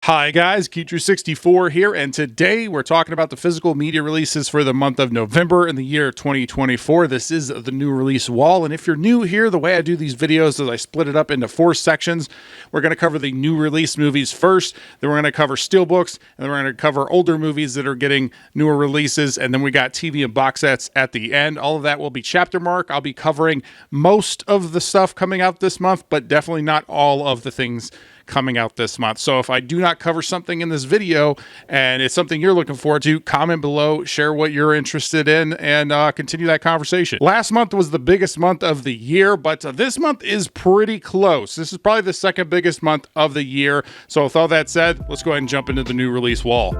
Hi guys, Q264 here, and today we're talking about the physical media releases for the month of November in the year 2024. This is the new release wall, and if you're new here, the way I do these videos is I split it up into 4 sections. We're going to cover the new release movies first, then we're going to cover Steelbooks, and then we're going to cover older movies that are getting newer releases, and then we got TV and box sets at the end. All of that will be chapter mark. I'll be covering most of the stuff coming out this month, but definitely not all of the things coming out this month. So if I do not cover something in this video and it's something you're looking forward to, comment below, share what you're interested in, and continue that conversation. Last month was the biggest month of the year, but this month is pretty close. This is probably the second biggest month of the year. So with all that said, let's go ahead and jump into the new release wall.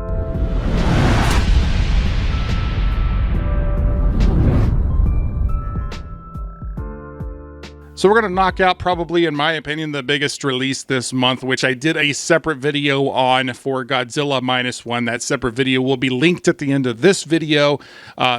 So we're going to knock out probably, in my opinion, the biggest release this month, which I did a separate video on for Godzilla Minus One. That separate video will be linked at the end of this video.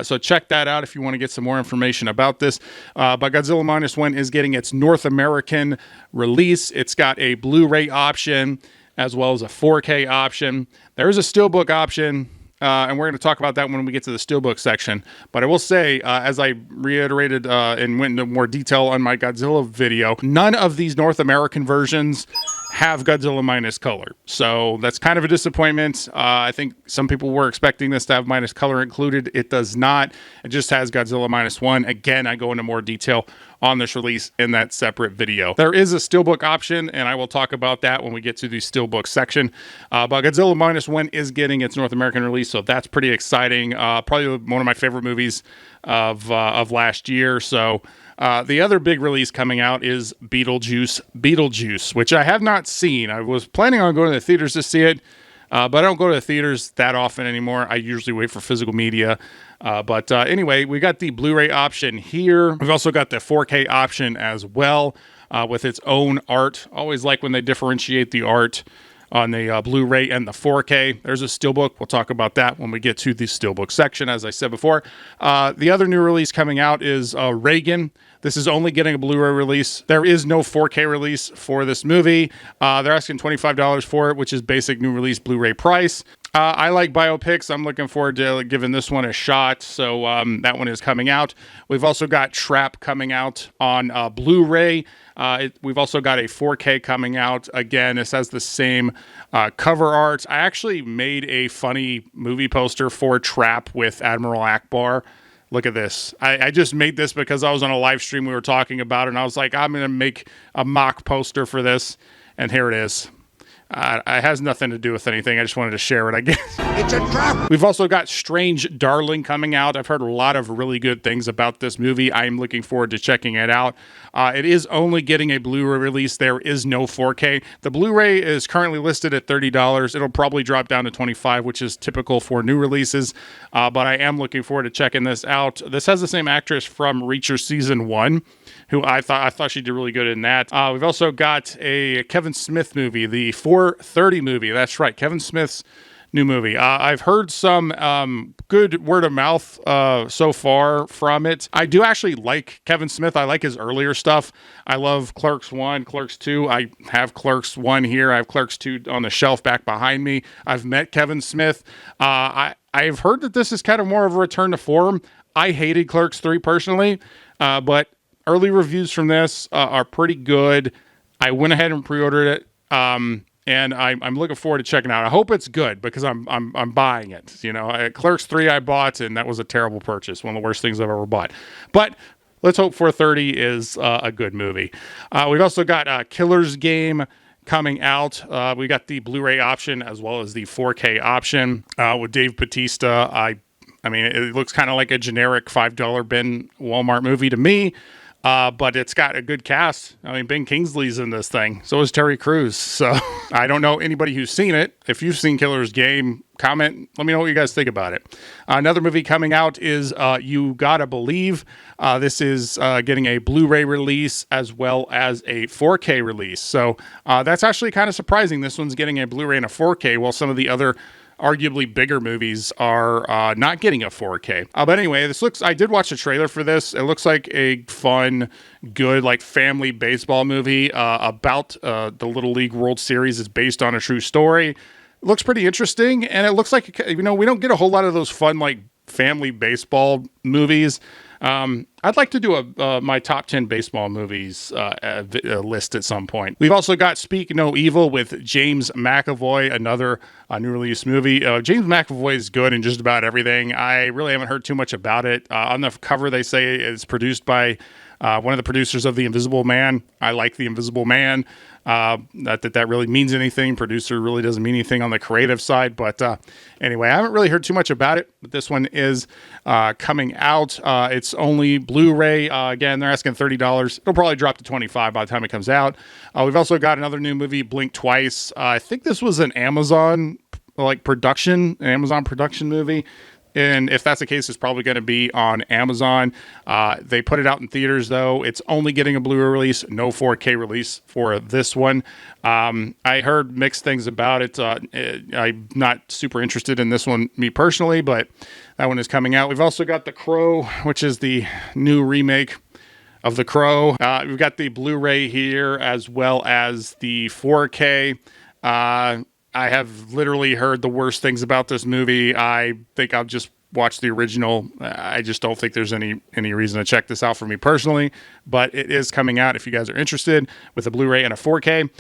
So check that out if you want to get some more information about this. But Godzilla Minus One is getting its North American release. It's got a Blu-ray option as well as a 4K option. There is a Steelbook option. And we're going to talk about that when we get to the Steelbook section. But I will say, as I reiterated and went into more detail on my Godzilla video, none of these North American versions have Godzilla minus color. So that's kind of a disappointment. I think some people were expecting this to have minus color included. It does not. It just has Godzilla Minus One. Again, I go into more detail on this release in that separate video. There is a Steelbook option, and I will talk about that when we get to the Steelbook section. But Godzilla Minus One is getting its North American release, so that's pretty exciting. Probably one of my favorite movies of last year. So the other big release coming out is Beetlejuice Beetlejuice, which I have not seen. I was planning on going to the theaters to see it, but I don't go to the theaters that often anymore. I usually wait for physical media. But anyway, we got the Blu-ray option here. We've also got the 4K option as well with its own art. Always like when they differentiate the art on the Blu-ray and the 4K. There's a Steelbook. We'll talk about that when we get to the Steelbook section, as I said before. The other new release coming out is Reagan. This is only getting a Blu-ray release. There is no 4K release for this movie. They're asking $25 for it, which is basic new release Blu-ray price. I like biopics. I'm looking forward to giving this one a shot. So that one is coming out. We've also got Trap coming out on Blu-ray. We've also got a 4K coming out. Again, this has the same cover art. I actually made a funny movie poster for Trap with Admiral Akbar. Look at this. I just made this because I was on a live stream we were talking about it, and I was like, I'm going to make a mock poster for this, and here it is. It has nothing to do with anything. I just wanted to share it, I guess. It's a trap! We've also got Strange Darling coming out. I've heard a lot of really good things about this movie. I'm looking forward to checking it out. It is only getting a Blu-ray release. There is no 4K. The Blu-ray is currently listed at $30. It'll probably drop down to $25, which is typical for new releases. But I am looking forward to checking this out. This has the same actress from Reacher Season 1, who I thought she did really good in that. We've also got a Kevin Smith movie, the 4:30 movie. That's right, Kevin Smith's new movie. I've heard some good word of mouth so far from it. I do actually like Kevin Smith. I like his earlier stuff. I love Clerks 1, Clerks 2. I have Clerks 1 here. I have Clerks 2 on the shelf back behind me. I've met Kevin Smith. I've heard that this is kind of more of a return to form. I hated Clerks 3 personally, but early reviews from this are pretty good. I went ahead and pre-ordered it, and I'm looking forward to checking it out. I hope it's good because I'm buying it. You know, Clerks 3 I bought, and that was a terrible purchase, one of the worst things I've ever bought. But let's hope 4:30 is a good movie. We've also got Killer's Game coming out. We got the Blu-ray option as well as the 4K option with Dave Bautista. I mean, it looks kind of like a generic $5 bin Walmart movie to me. But it's got a good cast. I mean, Ben Kingsley's in this thing. So is Terry Crews. So I don't know anybody who's seen it. If you've seen Killer's Game, comment. Let me know what you guys think about it. Another movie coming out is You Gotta Believe. This is getting a Blu-ray release as well as a 4K release. So that's actually kind of surprising. This one's getting a Blu-ray and a 4K, while some of the other arguably bigger movies are not getting a 4K. But anyway, I did watch a trailer for this. It looks like a fun, good, like family baseball movie about the Little League World Series. It's based on a true story. It looks pretty interesting, and it looks like, we don't get a whole lot of those fun, like, family baseball movies. I'd like to do my top 10 baseball movies list at some point. We've also got Speak No Evil with James McAvoy, another new release movie. James McAvoy is good in just about everything. I really haven't heard too much about it. On the cover, they say it's produced by one of the producers of The Invisible Man. I like The Invisible Man. Not that really means anything. Producer really doesn't mean anything on the creative side. But anyway, I haven't really heard too much about it. But this one is coming out. It's only Blu-ray. Again, they're asking $30. It'll probably drop to $25 by the time it comes out. We've also got another new movie, Blink Twice. I think this was an Amazon production movie. And if that's the case, it's probably going to be on Amazon. They put it out in theaters, though. It's only getting a Blu-ray release, no 4K release for this one. I heard mixed things about it. I'm not super interested in this one, me personally, but that one is coming out. We've also got The Crow, which is the new remake of The Crow. We've got the Blu-ray here as well as the 4K. I have literally heard the worst things about this movie. I think I'll just watch the original. I just don't think there's any reason to check this out for me personally, but it is coming out if you guys are interested with a Blu-ray and a 4K.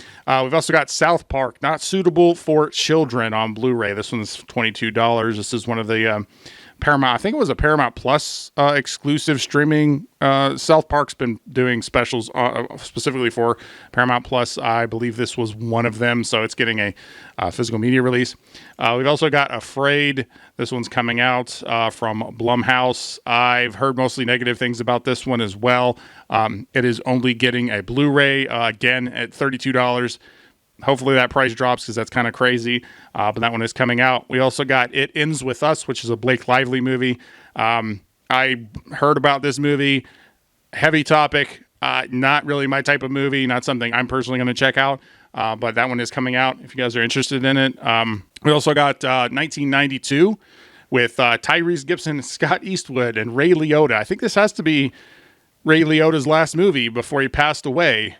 We've also got South Park, Not Suitable for Children on Blu-ray. This one's $22. This is one of the Paramount, I think it was a Paramount Plus exclusive streaming. South Park's been doing specials specifically for Paramount Plus. I believe this was one of them, so it's getting a physical media release. We've also got Afraid. This one's coming out from Blumhouse. I've heard mostly negative things about this one as well. It is only getting a Blu-ray, again, at $32. Hopefully that price drops because that's kind of crazy, but that one is coming out. We also got It Ends With Us, which is a Blake Lively movie. I heard about this movie. Heavy topic, not really my type of movie, not something I'm personally going to check out, but that one is coming out if you guys are interested in it. We also got 1992 with Tyrese Gibson, Scott Eastwood, and Ray Liotta. I think this has to be Ray Liotta's last movie before he passed away.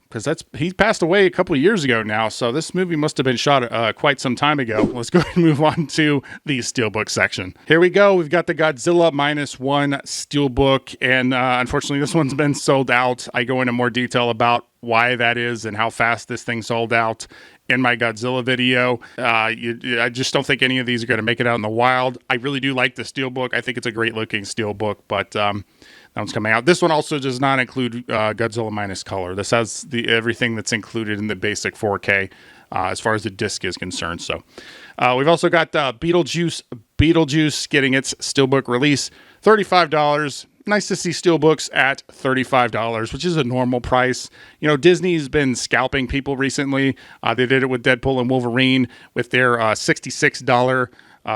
Because he passed away a couple of years ago now, so this movie must have been shot quite some time ago. Let's go ahead and move on to the Steelbook section. Here we go. We've got the Godzilla Minus One Steelbook, and unfortunately, this one's been sold out. I go into more detail about why that is and how fast this thing sold out in my Godzilla video. I just don't think any of these are going to make it out in the wild. I really do like the Steelbook. I think it's a great looking Steelbook, but that one's coming out. This one also does not include Godzilla Minus Color. This has everything that's included in the basic 4K as far as the disc is concerned. So we've also got Beetlejuice Beetlejuice getting its Steelbook release, $35. Nice to see Steelbooks at $35, which is a normal price. You know, Disney's been scalping people recently. They did it with Deadpool and Wolverine with their $66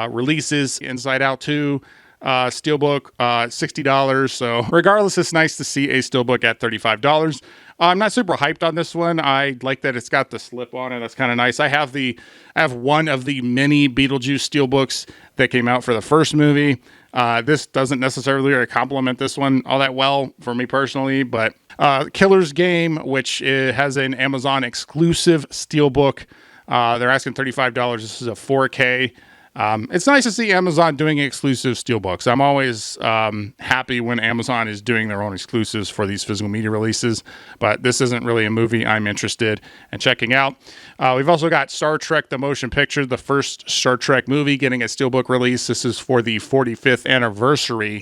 releases. Inside Out 2, Steelbook, $60. So regardless, it's nice to see a Steelbook at $35. I'm not super hyped on this one. I like that it's got the slip on it. That's kind of nice. I have one of the many Beetlejuice Steelbooks that came out for the first movie. This doesn't necessarily complement this one all that well for me personally, but Killer's Game, which has an Amazon exclusive Steelbook, they're asking $35. This is a 4K. It's nice to see Amazon doing exclusive Steelbooks. I'm always happy when Amazon is doing their own exclusives for these physical media releases, but this isn't really a movie I'm interested in checking out. We've also got Star Trek The Motion Picture, the first Star Trek movie, getting a Steelbook release. This is for the 45th anniversary.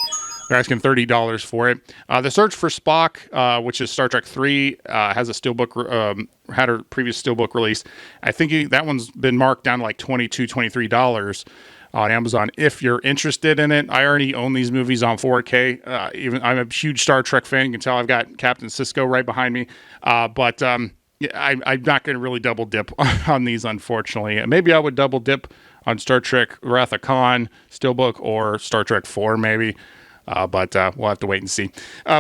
They're asking $30 for it. The Search for Spock, which is Star Trek 3, has a Steelbook, had a previous Steelbook release. I think that one's been marked down to like $22, $23 on Amazon if you're interested in it. I already own these movies on 4K. Even I'm a huge Star Trek fan. You can tell I've got Captain Sisko right behind me. But yeah, I'm not going to really double dip on these, unfortunately. Maybe I would double dip on Star Trek Wrath of Khan Steelbook or Star Trek 4 maybe. But we'll have to wait and see.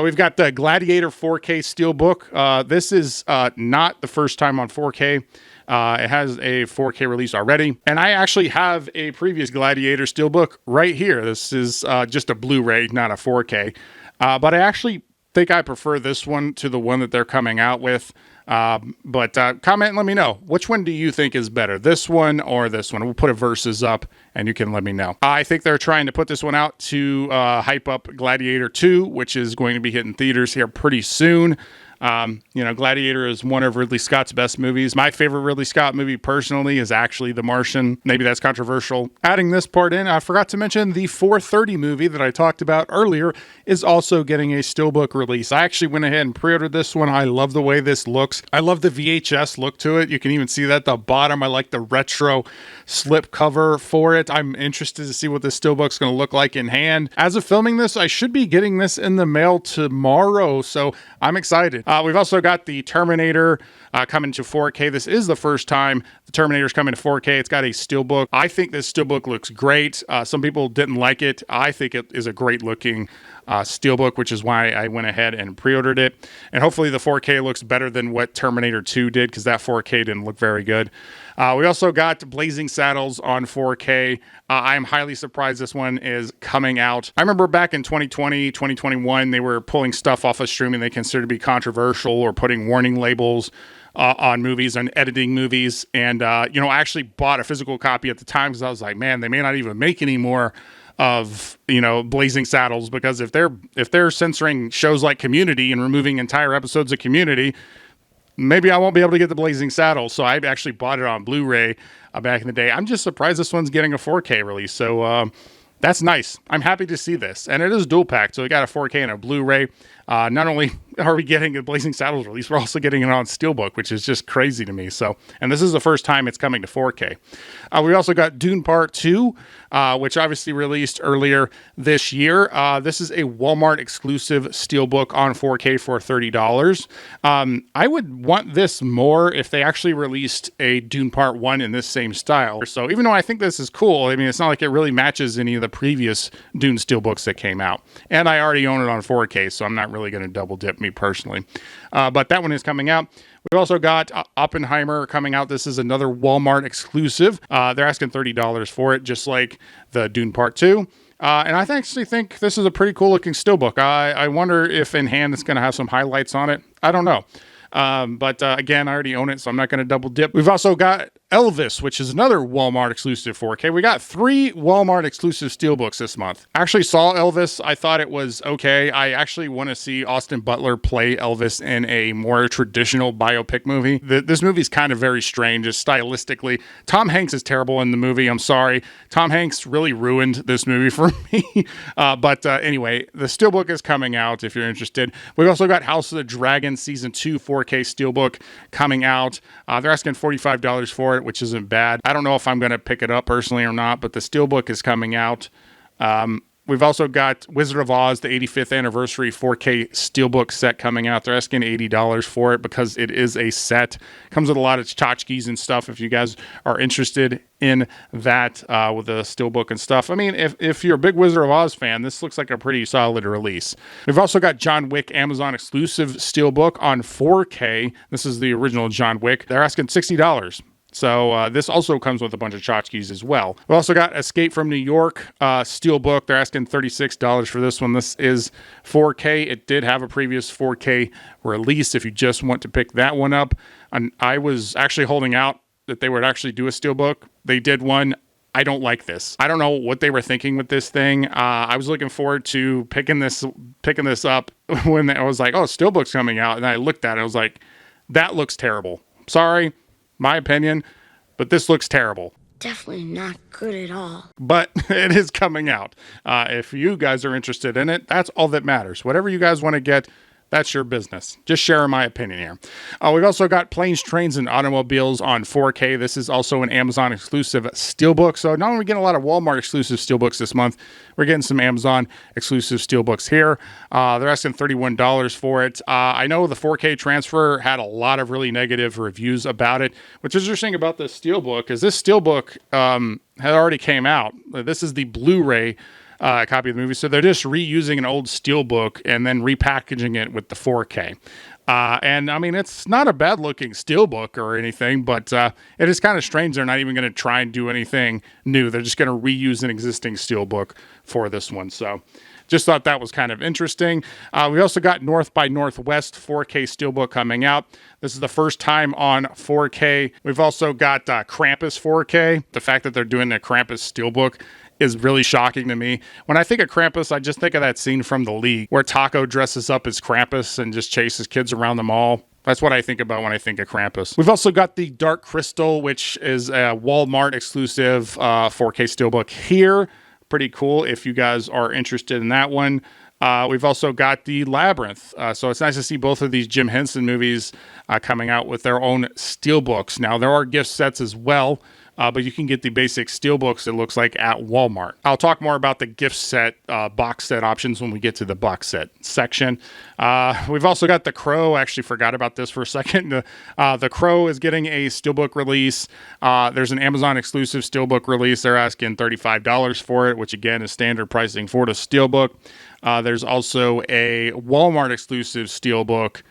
We've got the Gladiator 4K Steelbook. This is not the first time on 4K. It has a 4K release already. And I actually have a previous Gladiator Steelbook right here. This is just a Blu-ray, not a 4K. But I actually think I prefer this one to the one that they're coming out with. But comment and let me know. Which one do you think is better, this one or this one? We'll put a versus up and you can let me know. I think they're trying to put this one out to hype up Gladiator 2, which is going to be hitting theaters here pretty soon. Gladiator is one of Ridley Scott's best movies. My favorite Ridley Scott movie personally is actually The Martian. Maybe that's controversial. Adding this part in, I forgot to mention the 4:30 movie that I talked about earlier is also getting a Steelbook release. I actually went ahead and pre-ordered this one. I love the way this looks. I love the VHS look to it. You can even see that at the bottom. I like the retro slip cover for it. I'm interested to see what this Steelbook's going to look like in hand. As of filming this, I should be getting this in the mail tomorrow, so I'm excited. We've also got the Terminator coming to 4K. This is the first time the Terminator's coming to 4K. It's got a Steelbook. I think this Steelbook looks great. Some people didn't like it. I think it is a great looking Steelbook, which is why I went ahead and pre-ordered it. And hopefully the 4K looks better than what Terminator 2 did, because that 4K didn't look very good. We also got Blazing Saddles on 4K. I'm highly surprised this one is coming out. I remember back in 2020, 2021, they were pulling stuff off of streaming they considered to be controversial or putting warning labels on movies and editing movies. And, I actually bought a physical copy at the time because I was like, man, they may not even make any more of, Blazing Saddles, because if they're censoring shows like Community and removing entire episodes of Community, maybe I won't be able to get the Blazing Saddles. So I actually bought it on Blu-ray back in the day. I'm just surprised this one's getting a 4K release. So that's nice. I'm happy to see this. And it is dual packed. So we got a 4K and a Blu-ray. Not only are we getting a Blazing Saddles release, we're also getting it on Steelbook, which is just crazy to me. So, and this is the first time it's coming to 4K. We also got Dune Part 2, which obviously released earlier this year. This is a Walmart exclusive Steelbook on 4K for $30. I would want this more if they actually released a Dune Part 1 in this same style. So even though I think this is cool, I mean, it's not like it really matches any of the previous Dune Steelbooks that came out. And I already own it on 4K, so I'm not really going to double dip, me personally. But that one is coming out. We've also got Oppenheimer coming out. This is another Walmart exclusive. They're asking $30 for it, just like the Dune Part 2. And I actually think this is a pretty cool looking Steelbook. I wonder if in hand it's going to have some highlights on it. I don't know. But again, I already own it, so I'm not going to double dip. We've also got Elvis, which is another Walmart exclusive 4K. We got 3 Walmart exclusive Steelbooks this month. I actually saw Elvis. I thought it was okay. I actually want to see Austin Butler play Elvis in a more traditional biopic movie. This movie's kind of very strange, just stylistically. Tom Hanks is terrible in the movie. I'm sorry. Tom Hanks really ruined this movie for me. But anyway, the Steelbook is coming out if you're interested. We've also got House of the Dragon Season 2 4K Steelbook coming out. They're asking $45 for it, which isn't bad. I don't know if I'm going to pick it up personally or not, but the Steelbook is coming out. We've also got Wizard of Oz, the 85th anniversary 4K Steelbook set coming out. They're asking $80 for it because it is a set. Comes with a lot of tchotchkes and stuff if you guys are interested in that with the Steelbook and stuff. I mean, if you're a big Wizard of Oz fan, this looks like a pretty solid release. We've also got John Wick Amazon exclusive Steelbook on 4K. This is the original John Wick. They're asking $60. So this also comes with a bunch of tchotchkes as well. We also got Escape from New York Steelbook. They're asking $36 for this one. This is 4K. It did have a previous 4K release if you just want to pick that one up. And I was actually holding out that they would actually do a Steelbook. They did one. I don't like this. I don't know what they were thinking with this thing. I was looking forward to picking this up when I was like, oh, Steelbook's coming out. And I looked at it. I was like, that looks terrible. Sorry. My opinion, but this looks terrible. Definitely not good at all. But it is coming out. If you guys are interested in it, that's all that matters. Whatever you guys want to get, that's your business. Just sharing my opinion here. We've also got Planes, Trains, and Automobiles on 4K. This is also an Amazon exclusive Steelbook. So not only are we getting a lot of Walmart exclusive Steelbooks this month, we're getting some Amazon exclusive Steelbooks here. They're asking $31 for it. I know the 4K transfer had a lot of really negative reviews about it. What's interesting about this Steelbook is this Steelbook had already came out. This is the Blu-ray copy of the movie. So they're just reusing an old Steelbook and then repackaging it with the 4K. And I mean, it's not a bad looking Steelbook or anything, but it is kind of strange. They're not even going to try and do anything new. They're just going to reuse an existing Steelbook for this one. So just thought that was kind of interesting. We also got North by Northwest 4K Steelbook coming out. This is the first time on 4K. We've also got Krampus 4K. The fact that they're doing the Krampus Steelbook is really shocking to me. When I think of Krampus, I just think of that scene from The League where Taco dresses up as Krampus and just chases kids around the mall. That's what I think about when I think of Krampus. We've also got the Dark Crystal, which is a Walmart exclusive 4K Steelbook here. Pretty cool if you guys are interested in that one. We've also got the Labyrinth. So it's nice to see both of these Jim Henson movies coming out with their own Steelbooks. Now, there are gift sets as well. But you can get the basic Steelbooks, it looks like, at Walmart. I'll talk more about the gift set, box set options when we get to the box set section. We've also got The Crow. I actually forgot about this for a second. The Crow is getting a Steelbook release. There's an Amazon exclusive Steelbook release. They're asking $35 for it, which again is standard pricing for the Steelbook. There's also a Walmart exclusive Steelbook.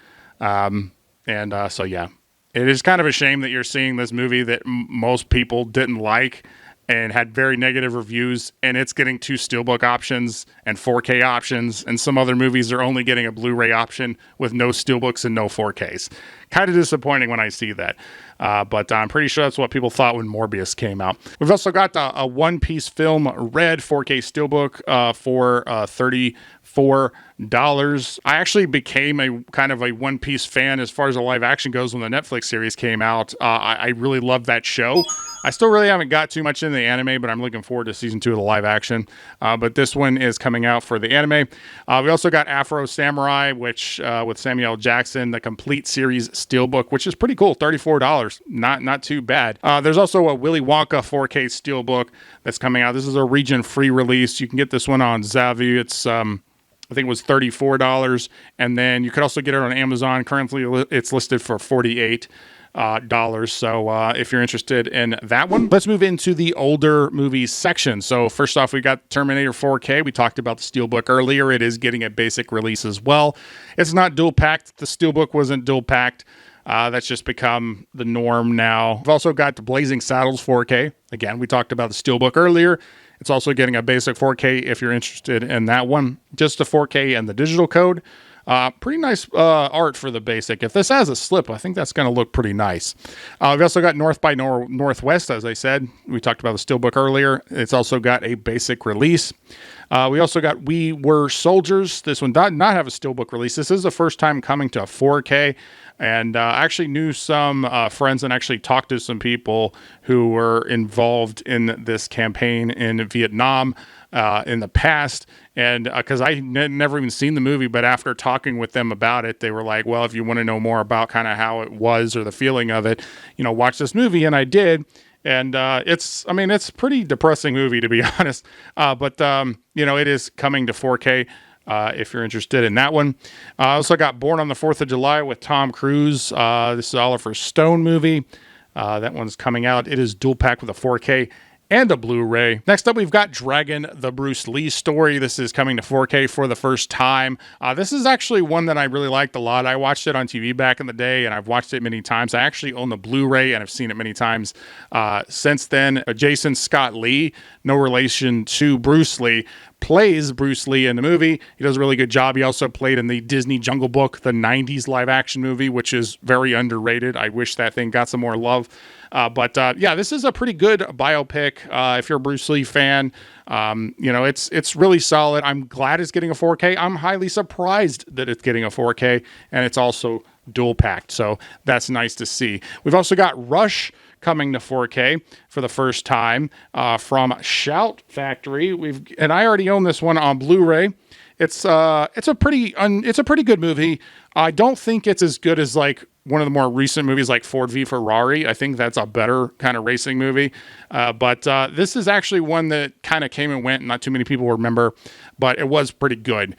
So yeah. It is kind of a shame that you're seeing this movie that most people didn't like and had very negative reviews, and it's getting 2 Steelbook options and 4K options, and some other movies are only getting a Blu-ray option with no Steelbooks and no 4Ks. Kind of disappointing when I see that, but I'm pretty sure that's what people thought when Morbius came out. We've also got a One Piece Film Red 4K Steelbook for $34. I actually became a kind of a One Piece fan as far as the live action goes when the Netflix series came out. I really loved that show. I still really haven't got too much in the anime, but I'm looking forward to season 2 of the live action. But this one is coming out for the anime. We also got Afro Samurai, which with Samuel L. Jackson, the complete series Steelbook, which is pretty cool. $34. Not too bad. There's also a Willy Wonka 4K Steelbook that's coming out. This is a region-free release. You can get this one on Zavu. It's I think it was $34, and then you could also get it on Amazon. Currently, it's listed for $48. So if you're interested in that one, let's move into the older movies section. So first off, we got Terminator 4K. We talked about the Steelbook earlier. It is getting a basic release as well. It's not dual packed. The Steelbook wasn't dual packed. That's just become the norm now. We've also got the Blazing Saddles 4K. Again, we talked about the Steelbook earlier. It's also getting a basic 4K if you're interested in that one. Just the 4K and the digital code. Pretty nice art for the basic. If this has a slip, I think that's going to look pretty nice. We've also got North by Northwest, as I said. We talked about the Steelbook earlier. It's also got a basic release. We also got We Were Soldiers. This one did not have a Steelbook release. This is the first time coming to a 4K. And I actually knew some friends and actually talked to some people who were involved in this campaign in Vietnam in the past. And because I never even seen the movie, but after talking with them about it, they were like, well, if you want to know more about kind of how it was or the feeling of it, watch this movie. And I did. And it's a pretty depressing movie, to be honest. But it is coming to 4K. If you're interested in that one. I also got Born on the 4th of July with Tom Cruise. This is Oliver Stone movie. That one's coming out. It is dual pack with a 4K and a Blu-ray. Next up, we've got Dragon, the Bruce Lee story. This is coming to 4K for the first time. This is actually one that I really liked a lot. I watched it on TV back in the day, and I've watched it many times. I actually own the Blu-ray, and I've seen it many times since then. Jason Scott Lee, no relation to Bruce Lee, plays Bruce Lee in the movie. He does a really good job. He also played in the Disney Jungle Book, the 90s live action movie, which is very underrated. I wish that thing got some more love. But this is a pretty good biopic. If you're a Bruce Lee fan, it's really solid. I'm glad it's getting a 4K. I'm highly surprised that it's getting a 4K, and it's also dual packed. So that's nice to see. We've also got Rush coming to 4K for the first time from Shout Factory. And I already own this one on Blu-ray. It's a pretty good movie. I don't think it's as good as like one of the more recent movies like Ford v Ferrari. I think that's a better kind of racing movie. But this is actually one that kind of came and went. Not too many people remember, but it was pretty good.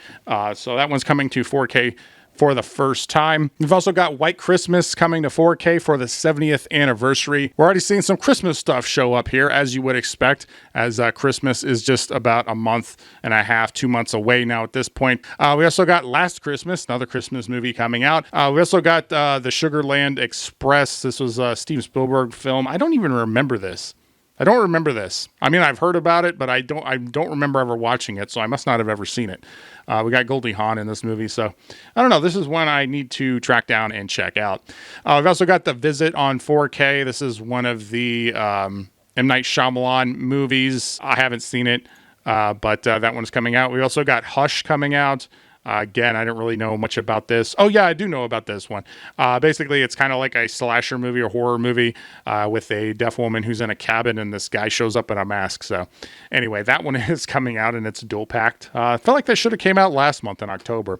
So that one's coming to 4K for the first time. We've also got White Christmas coming to 4K for the 70th anniversary. We're already seeing some Christmas stuff show up here, as you would expect, as Christmas is just about a month and a half, 2 months away now at this point. We also got Last Christmas, another Christmas movie coming out. We also got the Sugarland Express. This was a Steven Spielberg film. I don't even remember this. I don't remember this. I mean, I've heard about it, but I don't remember ever watching it, so I must not have ever seen it. We got Goldie Hawn in this movie, so I don't know. This is one I need to track down and check out. We've also got The Visit on 4K. This is one of the M. Night Shyamalan movies. I haven't seen it, but that one's coming out. We also got Hush coming out. Again, I don't really know much about this. Oh, yeah, I do know about this one. Basically, it's kind of like a slasher movie or horror movie with a deaf woman who's in a cabin and this guy shows up in a mask. So anyway, that one is coming out and it's dual packed. I felt like that should have came out last month in October.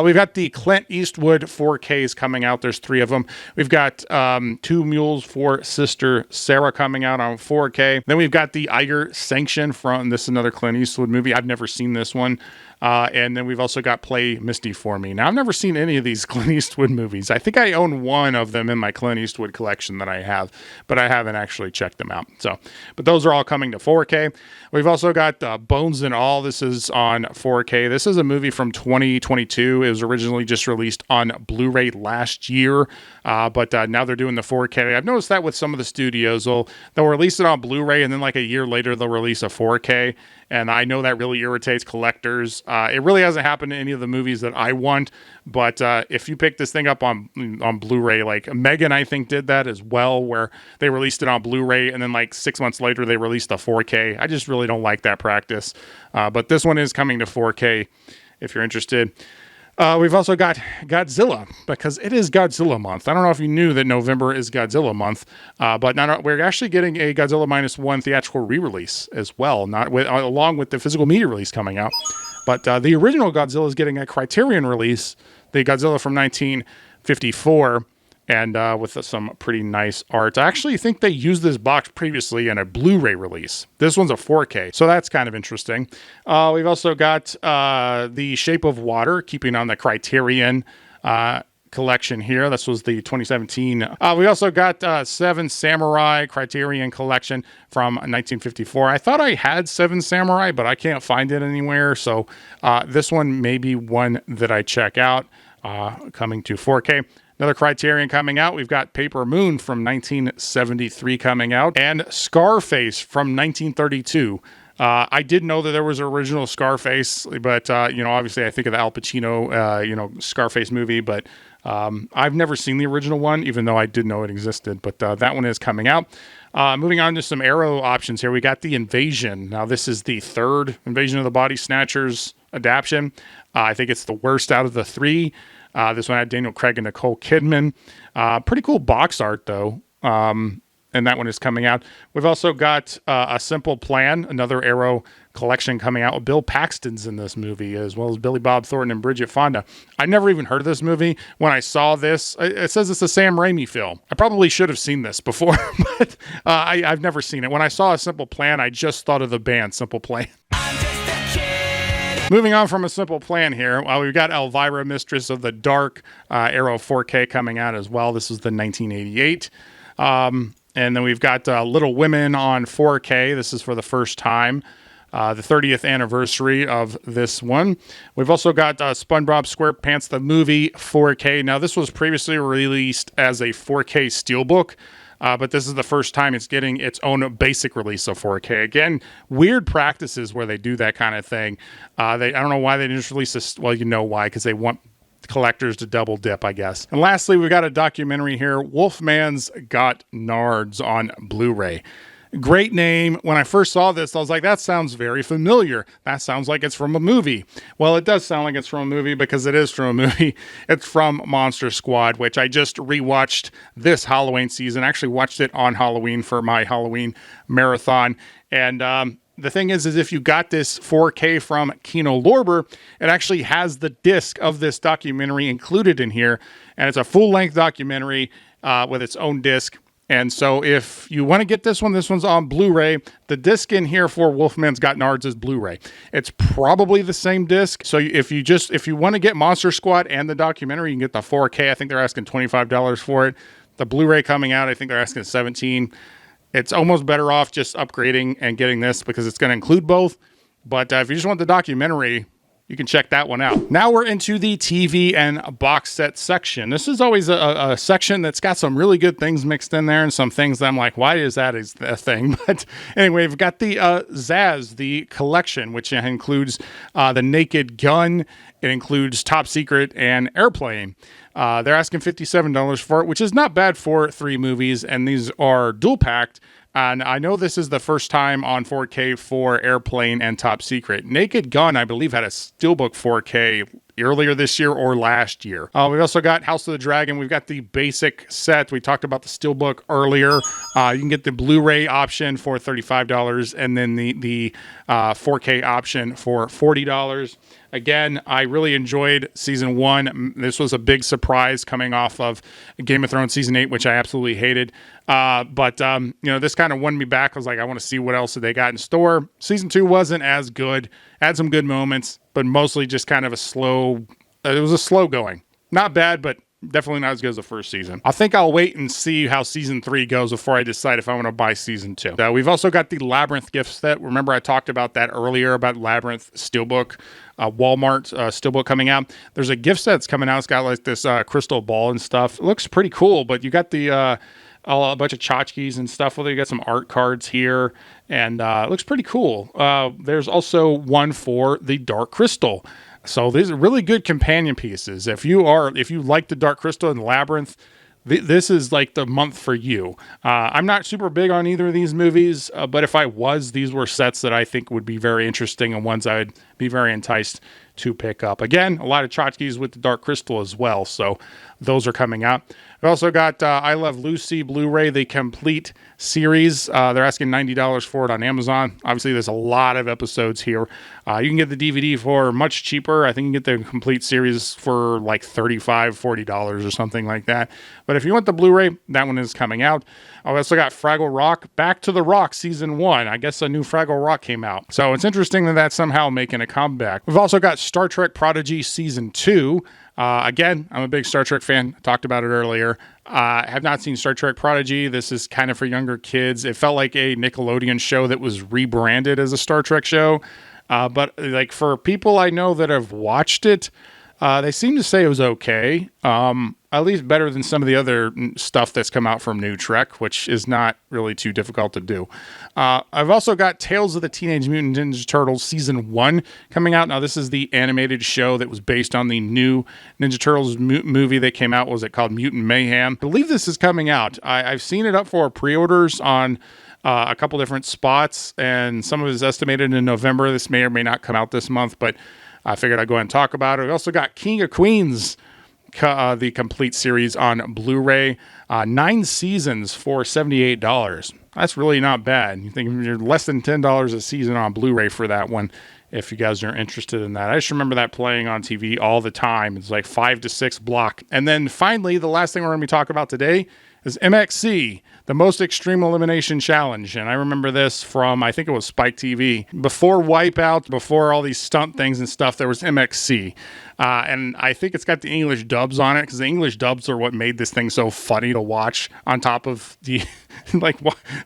We've got the Clint Eastwood 4Ks coming out. There's 3 of them. We've got 2 Mules for Sister Sarah coming out on 4K. Then we've got the Eiger Sanction from, this is another Clint Eastwood movie. I've never seen this one. And then we've also got Play Misty for Me. Now, I've never seen any of these Clint Eastwood movies. I think I own one of them in my Clint Eastwood collection that I have, but I haven't actually checked them out. So, but those are all coming to 4K. We've also got Bones and All. This is on 4K. This is a movie from 2022. It was originally just released on Blu-ray last year, but now they're doing the 4K. I've noticed that with some of the studios. They'll release it on Blu-ray, and then like a year later, they'll release a 4K. And I know that really irritates collectors. It really hasn't happened in any of the movies that I want. But if you pick this thing up on Blu-ray, like Megan, I think did that as well, where they released it on Blu-ray and then like 6 months later they released a 4K. I just really don't like that practice. But this one is coming to 4K if you're interested. We've also got Godzilla, because it is Godzilla month. I don't know if you knew that November is Godzilla month, but we're actually getting a Godzilla Minus One theatrical re-release as well, along with the physical media release coming out. But the original Godzilla is getting a Criterion release, the Godzilla from 1954, and with some pretty nice art. I actually think they used this box previously in a Blu-ray release. This one's a 4K, so that's kind of interesting. We've also got The Shape of Water, keeping on the Criterion collection here. This was the 2017. We also got Seven Samurai Criterion collection from 1954. I thought I had Seven Samurai, but I can't find it anywhere, so this one may be one that I check out, coming to 4K. Another Criterion coming out. We've got Paper Moon from 1973 coming out, and Scarface from 1932. I did know that there was an original Scarface, but obviously I think of the Al Pacino, Scarface movie, but I've never seen the original one, even though I did know it existed. But that one is coming out. Moving on to some Arrow options here. We got The Invasion. Now, this is the 3rd Invasion of the Body Snatchers adaptation. I think it's the worst out of the 3. This one had Daniel Craig and Nicole Kidman. Pretty cool box art, though. And that one is coming out. We've also got A Simple Plan, another Arrow collection coming out. Bill Paxton's in this movie, as well as Billy Bob Thornton and Bridget Fonda. I never even heard of this movie. When I saw this, it says it's a Sam Raimi film. I probably should have seen this before, but I've never seen it. When I saw A Simple Plan, I just thought of the band Simple Plan. Moving on from A Simple Plan here, we've got Elvira, Mistress of the Dark, Arrow 4K coming out as well. This is the 1988. And then we've got Little Women on 4K. This is for the first time, the 30th anniversary of this one. We've also got SpongeBob SquarePants the Movie 4K. Now, this was previously released as a 4K Steelbook, but this is the first time it's getting its own basic release of 4K. Again, weird practices where they do that kind of thing. I don't know why they didn't just release this. Well, you know why, because they want collectors to double dip, I guess. And lastly, we've got a documentary here, Wolfman's Got Nards on Blu-ray. Great name. When I first saw this, I was like, that sounds very familiar. That sounds like it's from a movie. Well, it does sound like it's from a movie because it is from a movie. It's from Monster Squad, which I just rewatched this Halloween season. I actually watched it on Halloween for my Halloween marathon. And the thing is if you got this 4K from Kino Lorber, it actually has the disc of this documentary included in here. And it's a full-length documentary with its own disc. And so if you want to get this one's on Blu-ray. The disc in here for Wolfman's Got Nards is Blu-ray. It's probably the same disc. So if you want to get Monster Squad and the documentary, you can get the 4K. I think they're asking $25 for it. The Blu-ray coming out, I think they're asking $17. It's almost better off just upgrading and getting this because it's going to include both. But if you just want the documentary, you can check that one out. Now we're into the TV and box set section. This is always a section that's got some really good things mixed in there and some things that I'm like, why is that a thing? But anyway, we've got the Zaz, the collection, which includes the Naked Gun. It includes Top Secret and Airplane. They're asking $57 for it, which is not bad for 3 movies, and these are dual packed. And I know this is the first time on 4K for Airplane and Top Secret. Naked Gun, I believe, had a Steelbook 4K earlier this year or last year. We've also got House of the Dragon. We've got the basic set. We talked about the Steelbook earlier. You can get the Blu-ray option for $35 and then the 4K option for $40. Again, I really enjoyed season 1. This was a big surprise coming off of Game of Thrones season 8, which I absolutely hated. But this kind of won me back. I was like, I want to see what else they got in store. Season 2 wasn't as good. Had some good moments, but mostly just kind of a slow going. Not bad, but definitely not as good as the first season. I think I'll wait and see how season 3 goes before I decide if I want to buy season 2. We've also got the Labyrinth gift set. Remember I talked about that earlier about Labyrinth Steelbook, Walmart Steelbook coming out. There's a gift set that's coming out. It's got like this crystal ball and stuff. It looks pretty cool, but you got the a bunch of tchotchkes and stuff. Well, you got some art cards here, and it looks pretty cool. There's also one for the Dark Crystal. So these are really good companion pieces. If you like the Dark Crystal and Labyrinth, this is like the month for you. I'm not super big on either of these movies, but if I was, these were sets that I think would be very interesting and ones I'd be very enticed to pick up. Again, a lot of tchotchkes with the Dark Crystal as well, so those are coming out. We also got I Love Lucy Blu-ray, the complete series. They're asking $90 for it on Amazon. Obviously, there's a lot of episodes here. You can get the DVD for much cheaper. I think you can get the complete series for like $35, $40 or something like that. But if you want the Blu-ray, that one is coming out. I also got Fraggle Rock, Back to the Rock Season 1. I guess a new Fraggle Rock came out. So it's interesting that that's somehow making a comeback. We've also got Star Trek Prodigy Season 2. Again, I'm a big Star Trek fan. I talked about it earlier. I have not seen Star Trek Prodigy. This is kind of for younger kids. It felt like a Nickelodeon show that was rebranded as a Star Trek show. But like for people I know that have watched it, they seem to say it was okay. At least better than some of the other stuff that's come out from New Trek, which is not really too difficult to do. I've also got Tales of the Teenage Mutant Ninja Turtles Season 1 coming out. Now, this is the animated show that was based on the new Ninja Turtles movie that came out. What was it called? Mutant Mayhem. I believe this is coming out. I've seen it up for pre-orders on a couple different spots, and some of it is estimated in November. This may or may not come out this month, but I figured I'd go ahead and talk about it. We also got King of Queens, the complete series on Blu-ray, 9 seasons for $78. That's really not bad. You think you're less than $10 a season on Blu-ray for that one, if you guys are interested in that. I just remember that playing on TV all the time. It's like 5 to 6 block. And then finally, the last thing we're going to be talking about today is MXC, the Most Extreme Elimination Challenge. And I remember this from, I think it was Spike TV. Before Wipeout, before all these stunt things and stuff, there was MXC. And I think it's got the English dubs on it, because the English dubs are what made this thing so funny to watch, on top of the like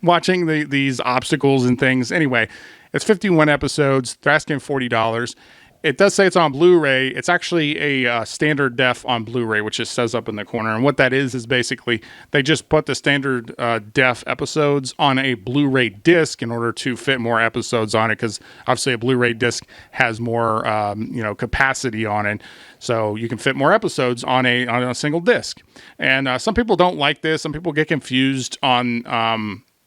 watching these obstacles and things. Anyway, it's 51 episodes. They're asking $40. It does say it's on Blu-ray. It's actually a standard def on Blu-ray, which it says up in the corner. And what that is basically they just put the standard def episodes on a Blu-ray disc in order to fit more episodes on it, because obviously a Blu-ray disc has more capacity on it, so you can fit more episodes on a single disc. And some people don't like this. Some people get confused on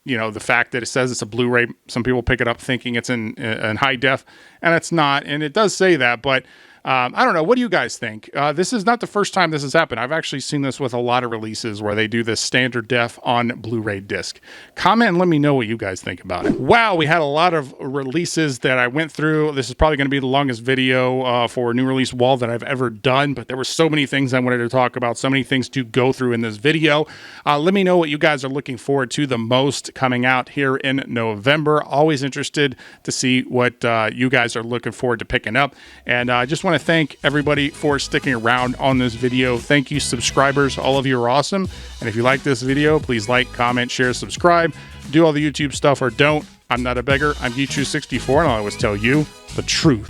the fact that it says it's a Blu-ray. Some people pick it up thinking it's in high def, and it's not. And it does say that, but I don't know. What do you guys think? This is not the first time this has happened. I've actually seen this with a lot of releases where they do this standard def on Blu-ray disc. Comment and let me know what you guys think about it. Wow, we had a lot of releases that I went through. This is probably going to be the longest video for a new release wall that I've ever done, but there were so many things I wanted to talk about, so many things to go through in this video. Let me know what you guys are looking forward to the most coming out here in November. Always interested to see what you guys are looking forward to picking up. And I just want to thank everybody for sticking around on this video. Thank you, subscribers. All of you are awesome. And if you like this video, please like, comment, share, subscribe. Do all the YouTube stuff or don't. I'm not a beggar. I'm Beetlejuice 64, and I'll always tell you the truth.